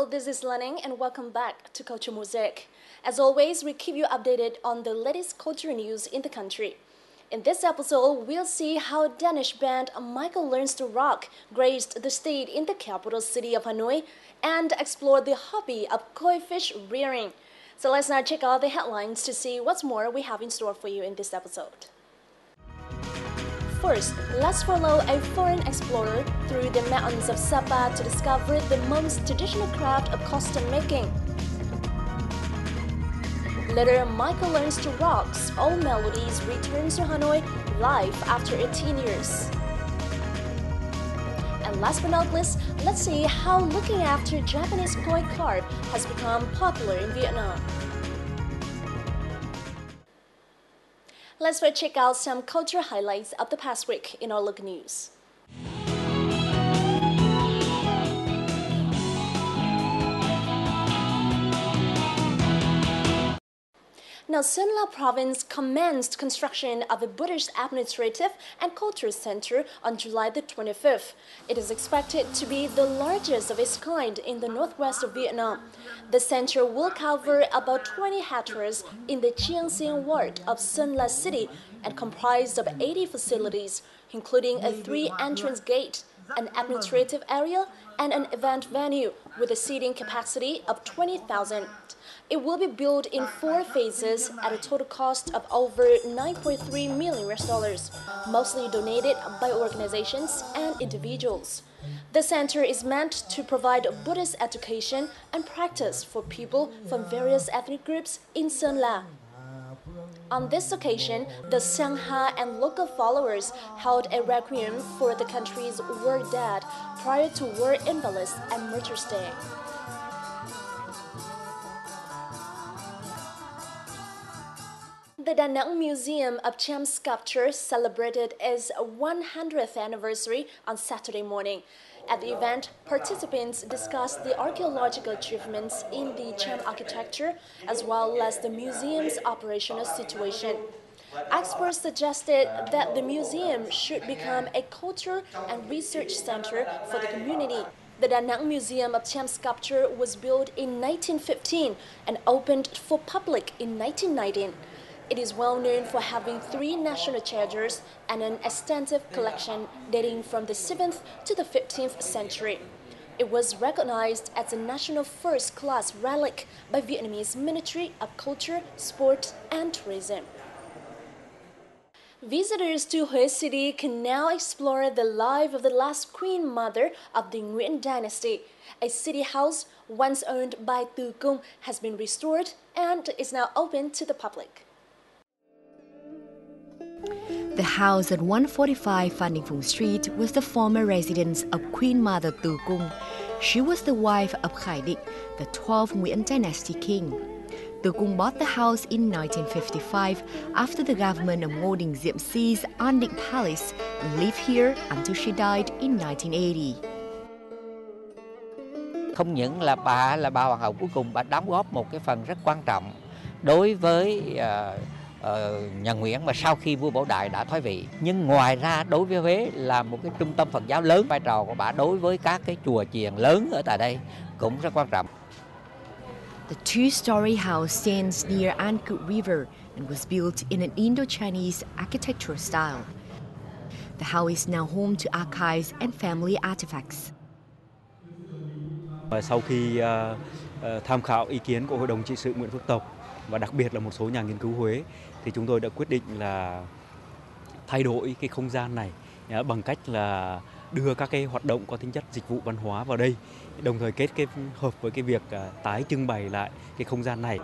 Hello, this is Lanning and welcome back to Culture Mosaic. As always, we keep you updated on the latest culture news in the country. In this episode, we'll see how Danish band Michael Learns to Rock graced the stage in the capital city of Hanoi and explore the hobby of koi fish rearing. So let's now check out the headlines to see what's more we have in store for you in this episode. First, let's follow a foreign explorer through the mountains of Sapa to discover the most traditional craft of costume making. Later, Michael Learns to Rock's Old Melodies returns to Hanoi live after 18 years. And last but not least, let's see how looking after Japanese koi carp has become popular in Vietnam. Let's first check out some cultural highlights of the past week in our local news. Now, Sơn La Province commenced construction of a Buddhist Administrative and Cultural Center on July the 25th. It is expected to be the largest of its kind in the northwest of Vietnam. The center will cover about 20 hectares in the Chiang Saen ward of Sơn La City and comprised of 80 facilities, including a 3-entrance gate, an administrative area, and an event venue with a seating capacity of 20,000. It will be built in 4 phases at a total cost of over $9.3 million, mostly donated by organizations and individuals. The center is meant to provide Buddhist education and practice for people from various ethnic groups in Sơn La. On this occasion, the Sangha and local followers held a requiem for the country's war dead prior to War Invalids and Martyrs' Day. The Da Nang Museum of Cham Sculpture celebrated its 100th anniversary on Saturday morning. At the event, participants discussed the archaeological achievements in the Cham architecture as well as the museum's operational situation. Experts suggested that the museum should become a culture and research center for the community. The Da Nang Museum of Cham Sculpture was built in 1915 and opened for public in 1919. It is well known for having 3 national treasures and an extensive collection dating from the 7th to the 15th century. It was recognized as a national first-class relic by Vietnamese Ministry of Culture, Sport and Tourism. Visitors to Hue City can now explore the life of the last queen mother of the Nguyen dynasty. A city house once owned by Tu Cung has been restored and is now open to the public. The house at 145 Phan Đình Phùng Street was the former residence of Queen Mother Tu Cung. She was the wife of Khai Định, the 12th Nguyen dynasty king. Tu Cung bought the house in 1955 after the government of Ngô Đình Diệm seized An Định Palace and lived here until she died in 1980. Không những là bà hoàng hậu cuối cùng, bà đóng góp một cái phần rất quan trọng đối với nhà Nguyễn mà sau khi vua Bảo Đại đã thoái vị. Nhưng ngoài ra đối với Huế là một cái trung tâm Phật giáo lớn, vai trò của bà đối với các cái chùa chiền lớn ở tại đây cũng rất quan trọng. The 2-story house stands near An Cự River and was built in an Indo-Chinese architectural style. The house is now home to archives and family artifacts. Sau khi tham khảo ý kiến của Hội đồng trị sự Nguyễn Phước Tộc và đặc biệt là một số nhà nghiên cứu Huế, thì chúng tôi đã quyết định là thay đổi cái không gian này bằng cách là đưa các cái hoạt động có tính chất dịch vụ văn hóa vào đây, đồng thời kết hợp với cái việc tái trưng bày lại cái không gian này.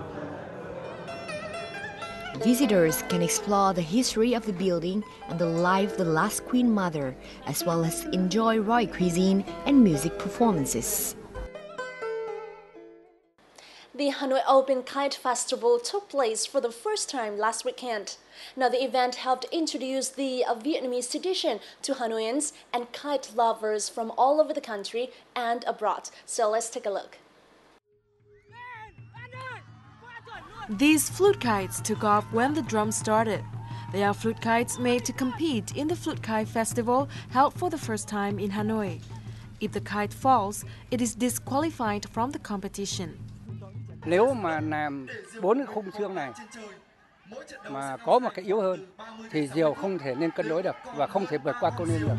Visitors can explore the history of the building and the life of the last Queen Mother, as well as enjoy royal cuisine and music performances. The Hanoi Open Kite Festival took place for the first time last weekend. Now, the event helped introduce the Vietnamese tradition to Hanoians and kite lovers from all over the country and abroad. So let's take a look. These flute kites took off when the drum started. They are flute kites made to compete in the Flute Kite Festival held for the first time in Hanoi. If the kite falls, it is disqualified from the competition. Nếu mà làm 4 cái khung xương này mà có một cái yếu hơn thì diều không thể nên cân đối được và không thể vượt qua câu nương được.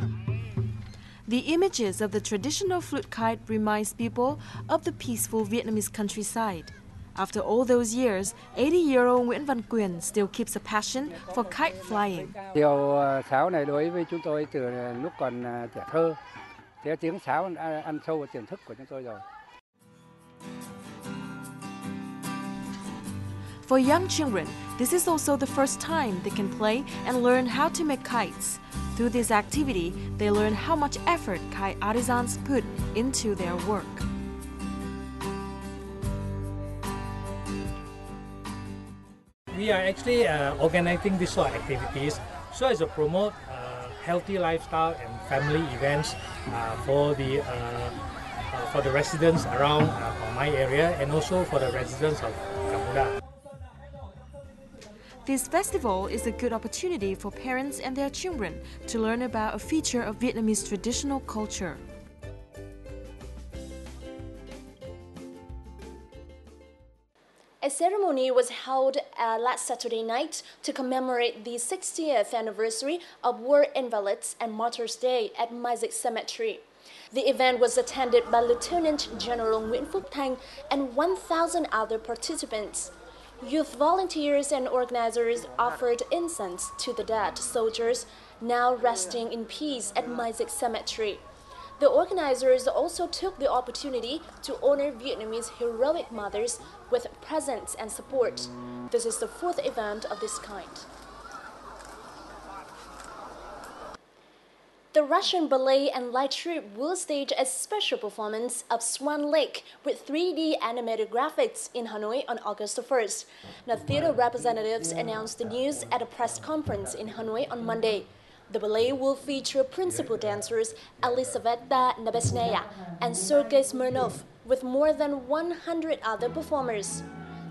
The images of the traditional flute kite reminds people of the peaceful Vietnamese countryside. After all those years, 80-year-old Nguyễn Văn Quyền still keeps a passion for kite flying. Diều sáo này đối với chúng tôi từ lúc còn trẻ thơ, thế tiếng sáo đã ăn sâu vào tiềm thức của chúng tôi rồi. For young children, this is also the first time they can play and learn how to make kites. Through this activity, they learn how much effort kite artisans put into their work. We are actually organizing this sort of activities so as to promote healthy lifestyle and family events for the residents around my area and also for the residents of Cambodia. This festival is a good opportunity for parents and their children to learn about a feature of Vietnamese traditional culture. A ceremony was held last Saturday night to commemorate the 60th anniversary of War Invalids and Martyrs' Day at Mosaic Cemetery. The event was attended by Lieutenant General Nguyễn Phúc Thanh and 1,000 other participants. Youth volunteers and organizers offered incense to the dead soldiers now resting in peace at Mosaic Cemetery. The organizers also took the opportunity to honor Vietnamese heroic mothers with presents and support. This is the fourth event of this kind. The Russian Ballet and Light Troupe will stage a special performance of Swan Lake with 3D animated graphics in Hanoi on August 1st. Now, theater representatives announced the news at a press conference in Hanoi on Monday. The ballet will feature principal dancers Elisaveta Nebesnaya and Sergei Smirnov, with more than 100 other performers.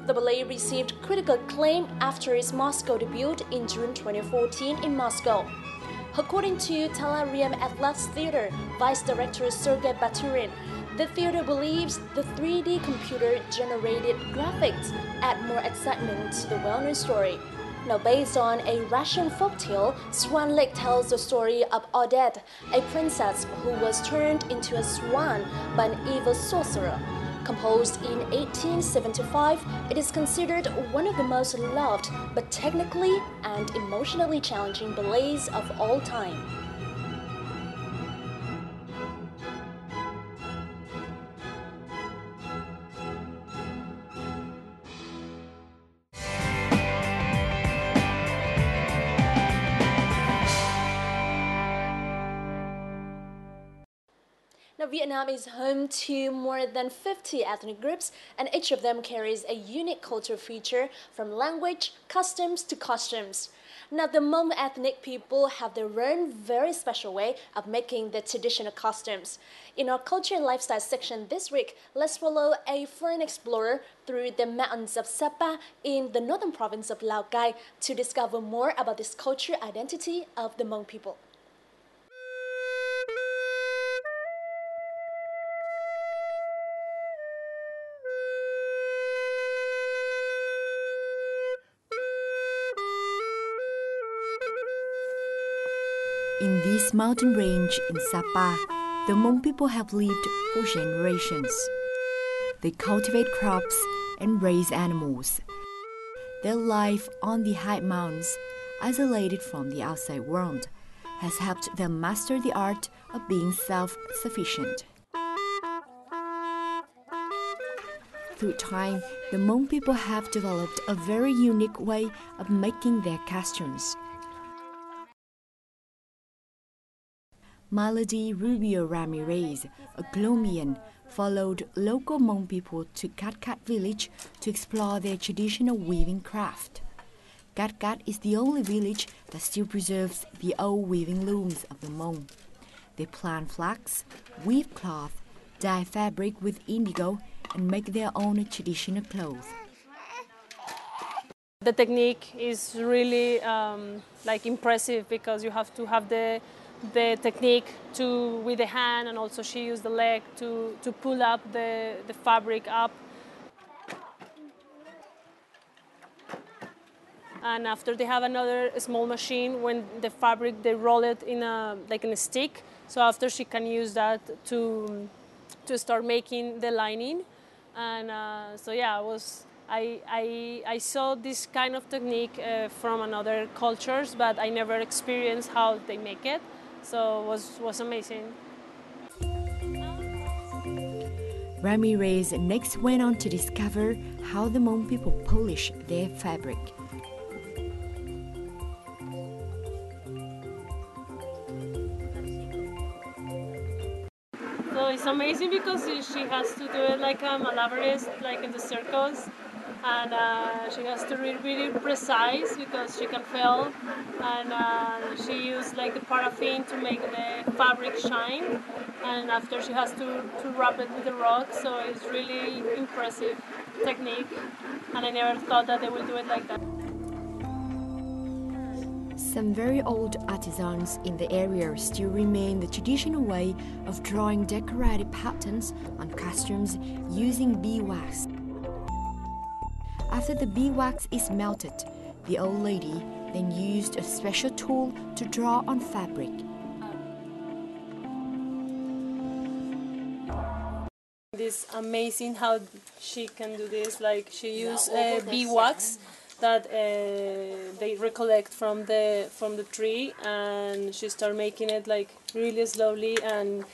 The ballet received critical acclaim after its Moscow debut in June 2014 in Moscow. According to Talarium Atlas Theater Vice Director Sergei Baturin, the theater believes the 3D computer-generated graphics add more excitement to the well-known story. Now, based on a Russian folktale, Swan Lake tells the story of Odette, a princess who was turned into a swan by an evil sorcerer. Composed in 1875, it is considered one of the most loved but technically and emotionally challenging ballets of all time. Now, Vietnam is home to more than 50 ethnic groups, and each of them carries a unique cultural feature from language, customs to costumes. Now, the Hmong ethnic people have their own very special way of making their traditional costumes. In our culture and lifestyle section this week, let's follow a foreign explorer through the mountains of Sapa in the northern province of Lào Cai to discover more about this cultural identity of the Hmong people. In this mountain range in Sapa, the Hmong people have lived for generations. They cultivate crops and raise animals. Their life on the high mountains, isolated from the outside world, has helped them master the art of being self-sufficient. Through time, the Hmong people have developed a very unique way of making their costumes. Melody Rubio Ramirez, a Colombian, followed local Hmong people to Cat Cat village to explore their traditional weaving craft. Cat Cat is the only village that still preserves the old weaving looms of the Hmong. They plant flax, weave cloth, dye fabric with indigo, and make their own traditional clothes. The technique is really impressive because you have to have the the technique with the hand, and also she used the leg to pull up the fabric up. And after they have another small machine, when the fabric, they roll it in a stick. So after she can use that to start making the lining. And so yeah, I saw this kind of technique from another cultures, but I never experienced how they make it. So it was amazing. Ramirez next went on to discover how the Hmong people polish their fabric. So it's amazing because she has to do it like a malabarist, like in the circles, and she has to be really precise because she can fail. And she used like the paraffin to make the fabric shine, and after she has to wrap it with the rock. So it's really impressive technique, and I never thought that they would do it like that. Some very old artisans in the area still remain the traditional way of drawing decorative patterns on costumes using beeswax. After the beeswax is melted, the old lady then used a special tool to draw on fabric. It's amazing how she can do this. Like she used beeswax that they recollect from the tree, and she started making it like really slowly, and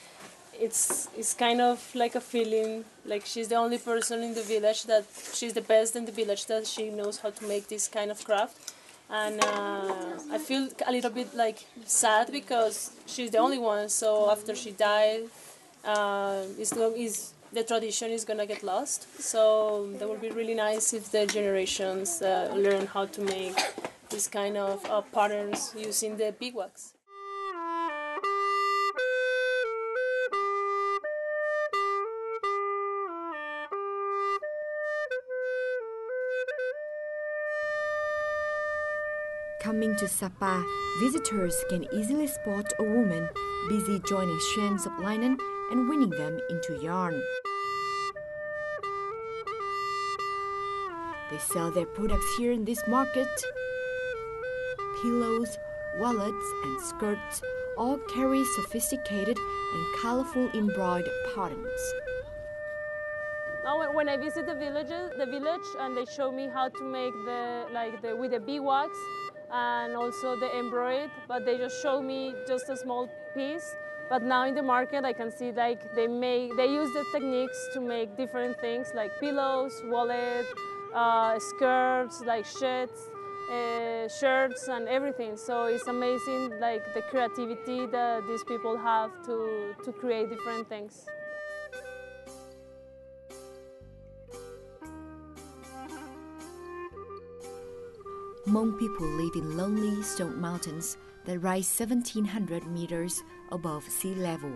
it's kind of like a feeling like she's the only person in the village, that she's the best in the village, that she knows how to make this kind of craft. And I feel a little bit like sad because she's the only one, so after she died, the tradition is gonna get lost. So that would be really nice if the generations learn how to make this kind of patterns using the beeswax. Coming to Sapa, visitors can easily spot a woman busy joining strands of linen and weaving them into yarn. They sell their products here in this market. Pillows, wallets, and skirts all carry sophisticated and colorful embroidered patterns. Now, when I visit the village, and they show me how to make with the beeswax and also the embroidered, but they just show me just a small piece. But now in the market, I can see like they use the techniques to make different things like pillows, wallet, skirts, like shirts and everything. So it's amazing, like the creativity that these people have to create different things. Hmong people live in lonely stone mountains that rise 1,700 meters above sea level.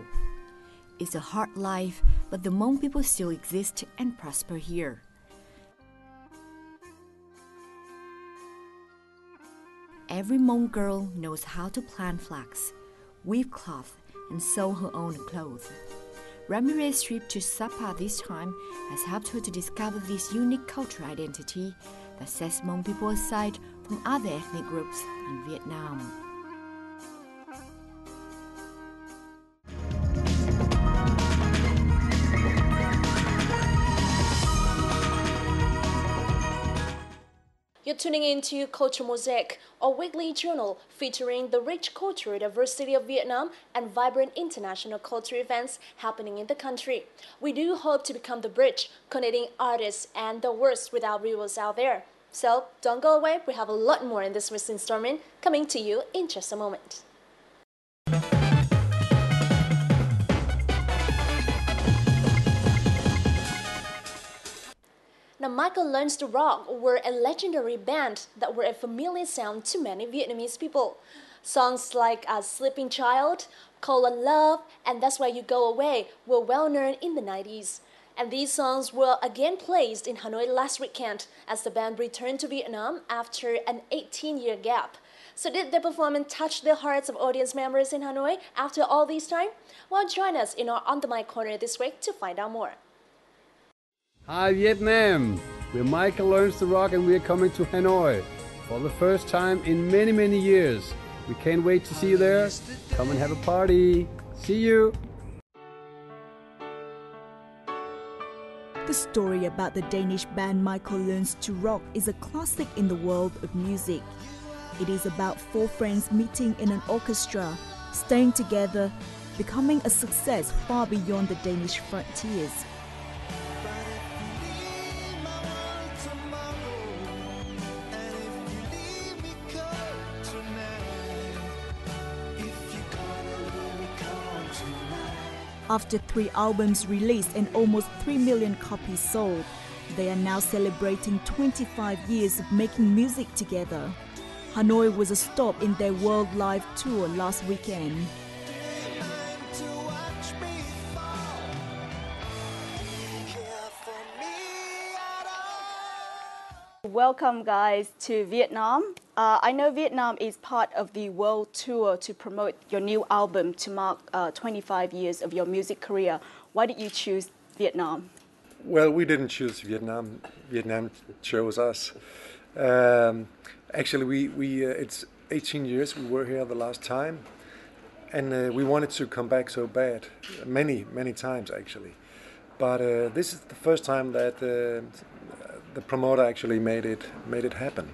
It's a hard life, but the Hmong people still exist and prosper here. Every Hmong girl knows how to plant flax, weave cloth, and sew her own clothes. Ramirez's trip to Sapa this time has helped her to discover this unique cultural identity that sets Hmong people aside from other ethnic groups in Vietnam. You're tuning in to Culture Mosaic, a weekly journal featuring the rich cultural diversity of Vietnam and vibrant international cultural events happening in the country. We do hope to become the bridge connecting artists and the worst with our viewers out there. So don't go away, we have a lot more in this week's installment coming to you in just a moment. Now, Michael Learns to Rock were a legendary band that were a familiar sound to many Vietnamese people. Songs like Sleeping Child, Call on Love, and That's Why You Go Away were well known in the 90s. And these songs were again placed in Hanoi last weekend as the band returned to Vietnam after an 18-year gap. So did the performance touch the hearts of audience members in Hanoi after all this time? Well, join us in our On the Mic corner this week to find out more. Hi Vietnam! We're Michael Learns to Rock and we're coming to Hanoi for the first time in many, many years. We can't wait to see you there. Come and have a party. See you! The story about the Danish band Michael Learns to Rock is a classic in the world of music. It is about four friends meeting in an orchestra, staying together, becoming a success far beyond the Danish frontiers. After 3 albums released and almost 3 million copies sold, they are now celebrating 25 years of making music together. Hanoi was a stop in their world live tour last weekend. Welcome guys to Vietnam. I know Vietnam is part of the world tour to promote your new album to mark 25 years of your music career. Why did you choose Vietnam? Well, we didn't choose Vietnam. Vietnam chose us. Actually, it's 18 years we were here the last time, and we wanted to come back so bad, many times actually. But this is the first time that the promoter actually made it happen.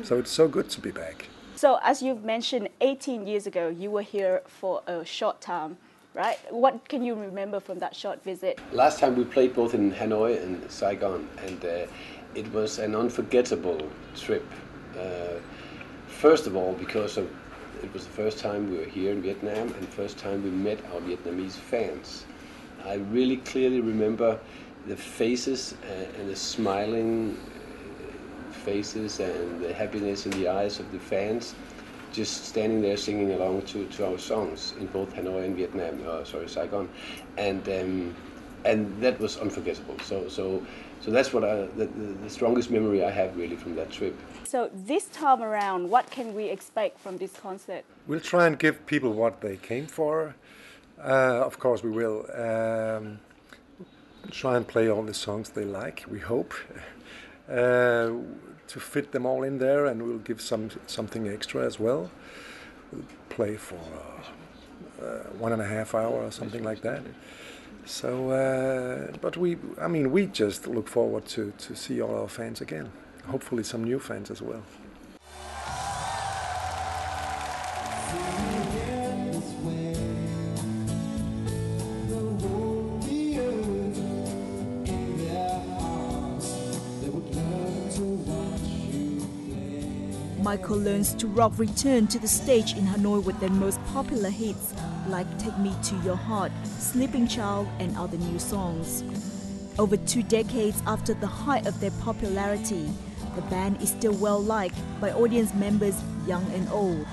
So it's so good to be back. So as you've mentioned, 18 years ago you were here for a short time, right? What can you remember from that short visit? Last time we played both in Hanoi and Saigon, and it was an unforgettable trip. First of all, because it was the first time we were here in Vietnam and first time we met our Vietnamese fans. I really clearly remember the faces and the smiling faces and the happiness in the eyes of the fans, just standing there singing along to our songs in both Hanoi and Saigon, and that was unforgettable. So that's what the strongest memory I have really from that trip. So this time around, what can we expect from this concert? We'll try and give people what they came for. Of course, we will. Try and play all the songs they like, we hope, to fit them all in there, and we'll give something extra as well. We'll play for 1.5 hours or something like that. So, but we just look forward to see all our fans again. Hopefully some new fans as well. Michael Learns to Rock returned to the stage in Hanoi with their most popular hits like Take Me to Your Heart, Sleeping Child and other new songs. Over 2 decades after the height of their popularity, the band is still well liked by audience members young and old.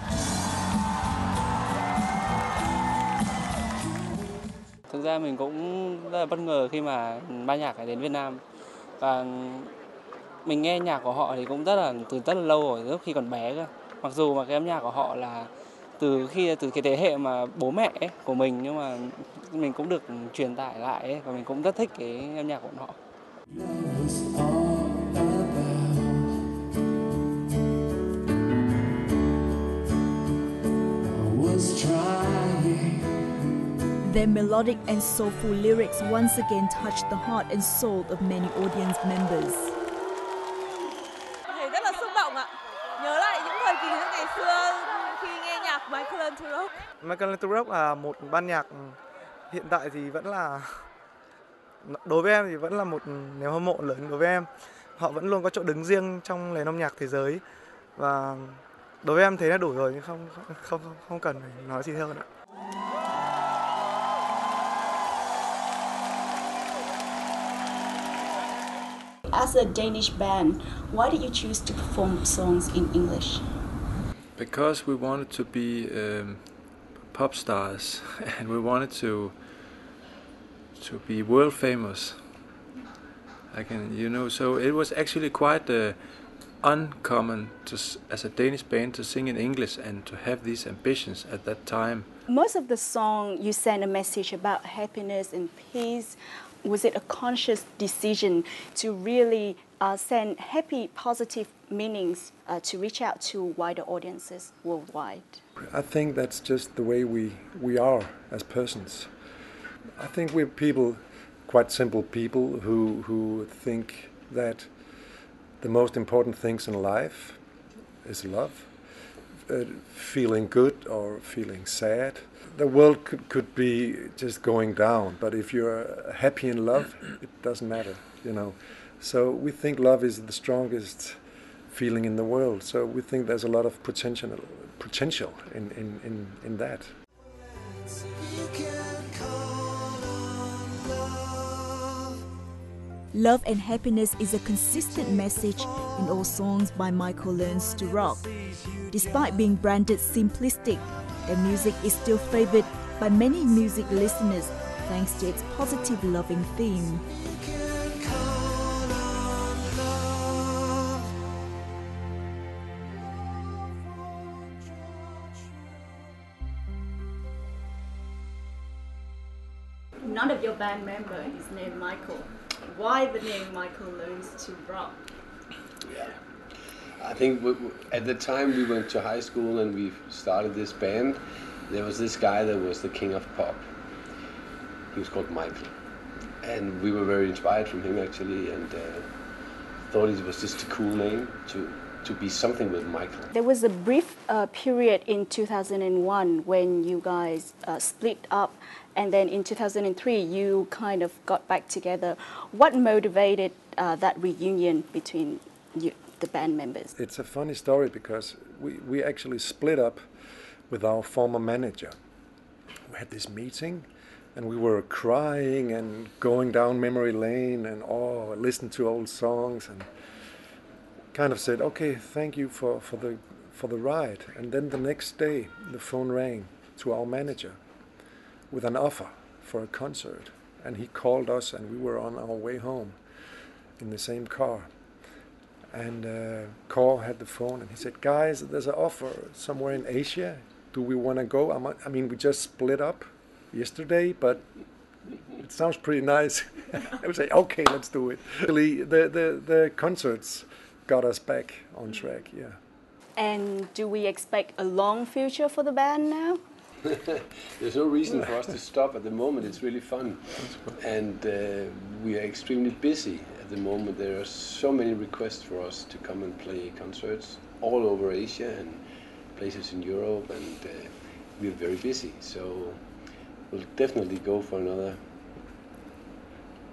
Thực ra mình cũng rất là bất ngờ khi mà ban nhạc này đến Việt Nam, và mình nghe nhạc của họ thì cũng từ rất là lâu rồi, lúc khi còn bé cơ. Mặc dù mà cái âm nhạc của họ là từ cái thế hệ mà bố mẹ của mình, nhưng mà mình cũng được truyền tải lại và mình cũng rất thích cái âm nhạc của họ. Their melodic and soulful lyrics once again touched the heart and soul of many audience members. Thầy rất là xúc động ạ. Nhớ lại những thời kỳ ngày xưa khi nghe nhạc Michael Learns to Rock. Michael Learns to Rock là một ban nhạc hiện tại thì vẫn là, đối với em thì vẫn là một niềm hâm mộ lớn đối với em. Họ vẫn luôn có chỗ đứng riêng trong nền âm nhạc thế giới, và đối với em thế là đủ rồi, nhưng không cần phải nói gì hơn ạ. As a Danish band, why did you choose to perform songs in English? Because we wanted to be pop stars, and we wanted to be world famous. So it was actually quite uncommon as a Danish band to sing in English and to have these ambitions at that time. Most of the song you send a message about happiness and peace. Was it a conscious decision to really send happy, positive meanings to reach out to wider audiences worldwide? I think that's just the way we are as persons. I think we're people, quite simple people, who think that the most important things in life is love, feeling good or feeling sad. The world could be just going down, but if you're happy in love, it doesn't matter, you know. So we think love is the strongest feeling in the world. So we think there's a lot of potential in that. Love and happiness is a consistent message in all songs by Michael Learns to Rock. Despite being branded simplistic, their music is still favored by many music listeners thanks to its positive loving theme. None of your band member is named Michael. Why the name Michael Learns to Rock? Yeah, I think at the time we went to high school and we started this band, there was this guy that was the king of pop. He was called Michael. And we were very inspired from him actually, and thought it was just a cool name to be something with Michael. There was a brief period in 2001 when you guys split up, and then in 2003 you kind of got back together. What motivated that reunion between you, the band members? It's a funny story because we actually split up with our former manager. We had this meeting and we were crying and going down memory lane and listened to old songs and kind of said, okay, thank you for the ride. And then the next day the phone rang to our manager with an offer for a concert, and he called us and we were on our way home in the same car, and Kåre had the phone and he said, guys, there's an offer somewhere in Asia, do we want to go? I mean, we just split up yesterday, but it sounds pretty nice. I would say, okay, let's do it. Really, the concerts got us back on track, yeah. And do we expect a long future for the band now? There's no reason for us to stop at the moment. It's really fun, and we are extremely busy at the moment. There are so many requests for us to come and play concerts all over Asia and places in Europe, and we're very busy. So we'll definitely go for another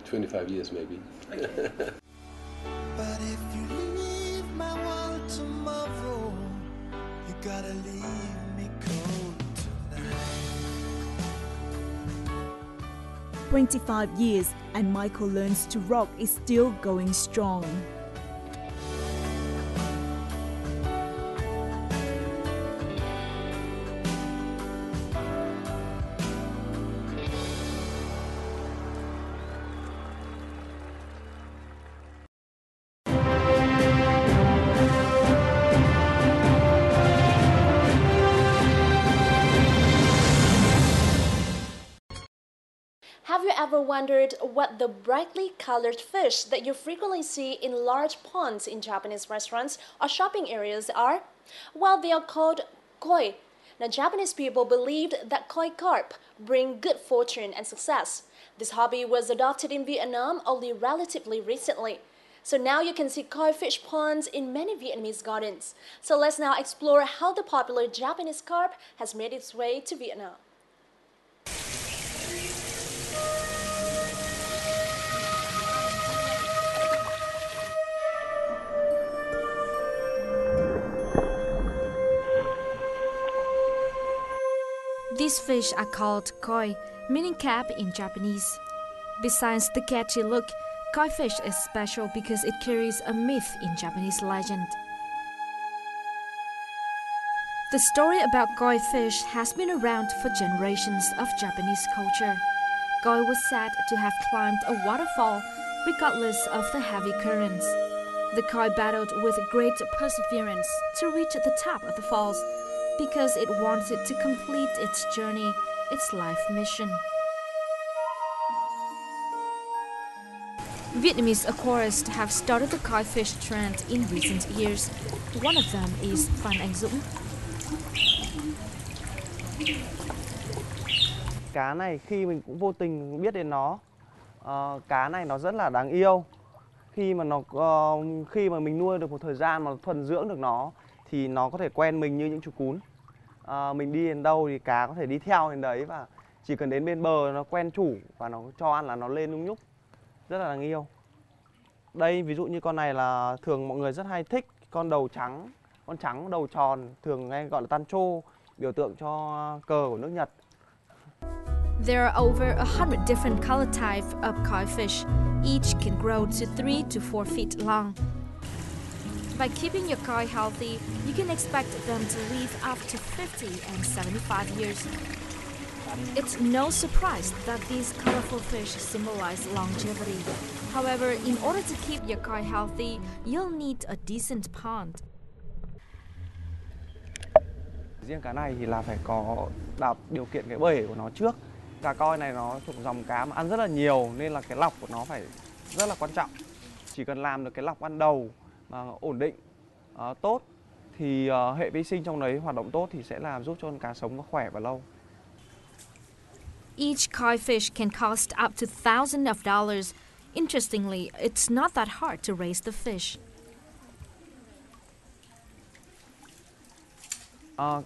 25 years maybe. But if you leave my world tomorrow, you gotta leave me cold. 25 years and Michael Learns to Rock is still going strong. Have you ever wondered what the brightly colored fish that you frequently see in large ponds in Japanese restaurants or shopping areas are? Well, they are called koi. Now, Japanese people believed that koi carp bring good fortune and success. This hobby was adopted in Vietnam only relatively recently. So now you can see koi fish ponds in many Vietnamese gardens. So let's now explore how the popular Japanese carp has made its way to Vietnam. These fish are called koi, meaning carp in Japanese. Besides the catchy look, koi fish is special because it carries a myth in Japanese legend. The story about koi fish has been around for generations of Japanese culture. Koi was said to have climbed a waterfall regardless of the heavy currents. The koi battled with great perseverance to reach the top of the falls because it wanted to complete its journey, its life mission. Vietnamese aquarists have started the koi fish trend in recent years. One of them is Phan Anh Dũng. Cá này khi mình cũng vô tình biết đến nó, cá này nó rất là đáng yêu. Khi mà mình nuôi được một thời gian mà thuần dưỡng được nó thì nó có thể quen mình như những chú cún. Mình đi đến đâu thì cá có thể đi theo đến đấy và chỉ cần đến bên bờ nó quen chủ và nó cho ăn là nó lên nhúc nhúc. Rất là đáng yêu. Đây ví dụ như con này là thường mọi người rất hay thích, con đầu trắng, con trắng đầu tròn, thường hay gọi là tan trô, biểu tượng cho cờ của nước Nhật. There are over 100 different color types of koi fish. Each can grow to 3 to 4 feet long. By keeping your koi healthy, you can expect them to live up to 50 and 75 years. It's no surprise that these colorful fish symbolize longevity. However, in order to keep your koi healthy, you'll need a decent pond. Riêng cá này thì là phải có đặt điều kiện cái bể của nó trước. Cá koi này nó thuộc dòng cá mà ăn rất là nhiều nên là cái lọc của nó phải rất là quan trọng. Chỉ cần làm được cái lọc ban đầu mà ổn định, tốt thì hệ vi sinh trong đấy hoạt động tốt thì sẽ làm giúp cho con cá sống nó khỏe và lâu. Each koi fish can cost up to thousands of dollars. Interestingly, it's not that hard to raise the fish.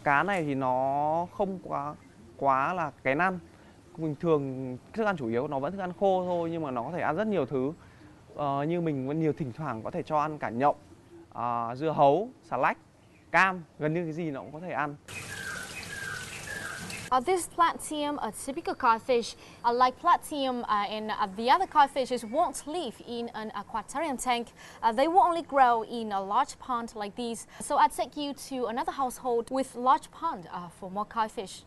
Cá này thì nó không quá là kén ăn. Bình thường thức ăn chủ yếu nó vẫn thức ăn khô thôi nhưng mà nó có thể ăn rất nhiều thứ. Như mình vẫn thỉnh thoảng có thể cho ăn cả nhộng, dưa hấu, xà lách, cam, gần như cái gì nó cũng có thể ăn. This platinum, a typical koi fish, like platinum and the other koi fishes won't live in an aquarium tank. They will only grow in a large pond like these. So I'd take you to another household with large pond for more koi fish.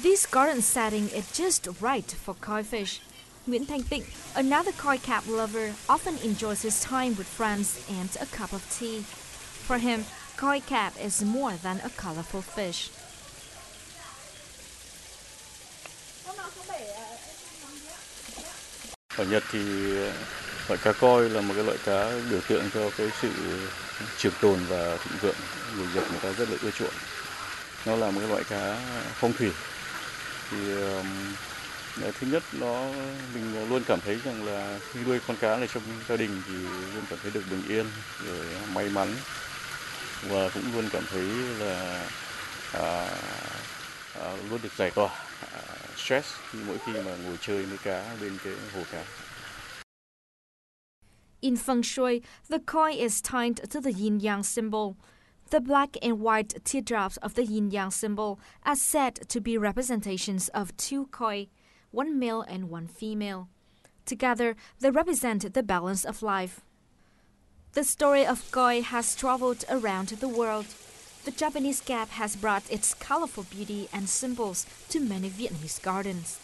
This garden setting is just right for koi fish. Nguyễn Thanh Tịnh, another koi cap lover, often enjoys his time with friends and a cup of tea. For him, koi cap is more than a colorful fish. Ở Nhật thì loại cá koi là một cái loại cá biểu tượng cho cái sự trường tồn và thịnh vượng. Người Nhật người ta rất là ưa chuộng. Nó là một cái loại cá phong thủy. Thì thứ nhất mình luôn cảm thấy rằng là khi nuôi con cá này trong gia đình thì luôn cảm thấy được bình yên, rồi may mắn và cũng luôn cảm thấy là luôn được giải tỏa stress mỗi khi mà ngồi chơi với cá bên cái hồ cá. In feng shui, the koi is tied to the yin-yang symbol. The black and white teardrops of the yin-yang symbol are said to be representations of two koi, one male and one female. Together, they represent the balance of life. The story of koi has traveled around the world. The Japanese cap has brought its colorful beauty and symbols to many Vietnamese gardens.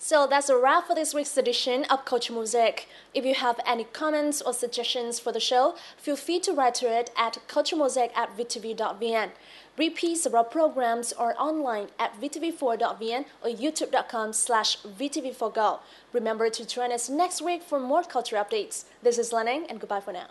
So that's a wrap for this week's edition of Culture Mosaic. If you have any comments or suggestions for the show, feel free to write to it at culturemosaic@vtv.vn. Repeats of our programs are online at vtv4.vn or youtube.com/vtv4go. Remember to join us next week for more culture updates. This is Lenning, and goodbye for now.